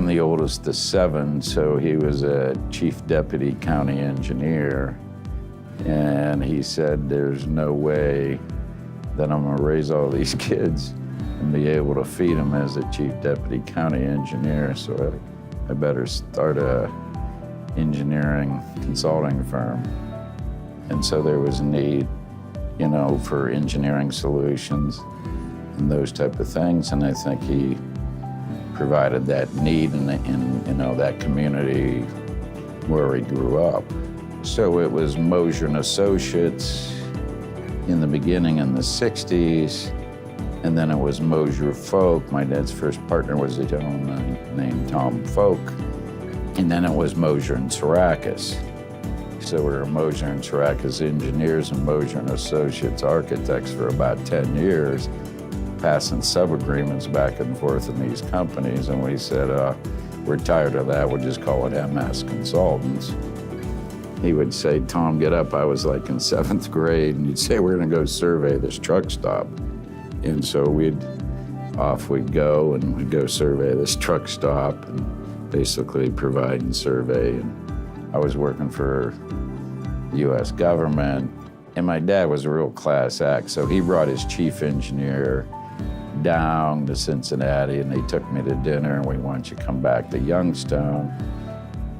I'm the oldest of 7, so he was a chief deputy county engineer. And he said, there's no way that I'm gonna raise all these kids and be able to feed them as a chief deputy county engineer. So I better start a engineering consulting firm. And so there was a need, you know, for engineering solutions and those type of things. And I think he provided that need in you know, that community where he grew up. So it was Mosure and Associates in the beginning in the 60s, and then it was Mosure Folk. My dad's first partner was a gentleman named Tom Folk, and then it was Mosure and Syracuse. So we were Mosure and Syracuse engineers and Mosure and Associates architects for about 10 years, passing sub-agreements back and forth in these companies. And we said, we're tired of that, we'll just call it MS Consultants. He would say, Tom, get up. I was like in 7th grade, and he'd say, we're gonna go survey this truck stop. And so off we'd go, and we'd go survey this truck stop and basically provide and survey. And I was working for the US government, and my dad was a real class act, so he brought his chief engineer down to Cincinnati, and they took me to dinner, and we wanted you to come back to Youngstown.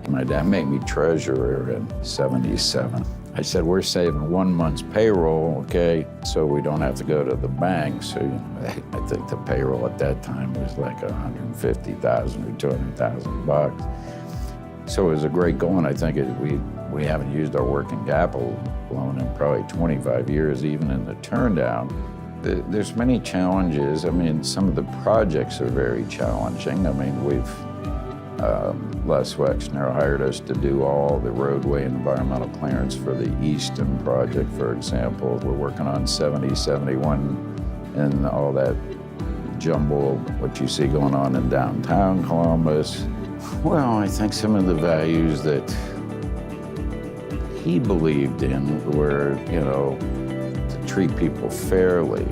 My dad made me treasurer in '77. I said, we're saving 1 month's payroll, okay, so we don't have to go to the bank. So, you know, I think the payroll at that time was like $150,000 or $200,000. So it was a great going. I think we haven't used our working capital loan in probably 25 years, even in the turndown. There's many challenges. I mean, some of the projects are very challenging. I mean, Les Wexner hired us to do all the roadway environmental clearance for the Easton project, for example. We're working on 70, 71, and all that jumble, what you see going on in downtown Columbus. Well, I think some of the values that he believed in were, you know, to treat people fairly.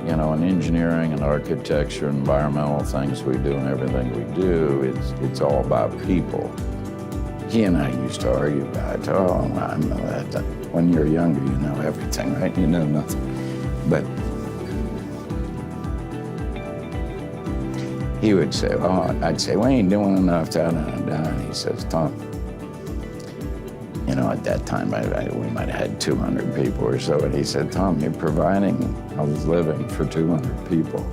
You know, in engineering and architecture, environmental things we do and everything we do, it's all about people. He and I used to argue about, when you're younger, you know everything, right? You know nothing. But he would say, I'd say, we ain't doing enough, and he says, Tom, you know, at that time, we might have had 200 people or so, and he said, Tom, you're providing a living for 200 people.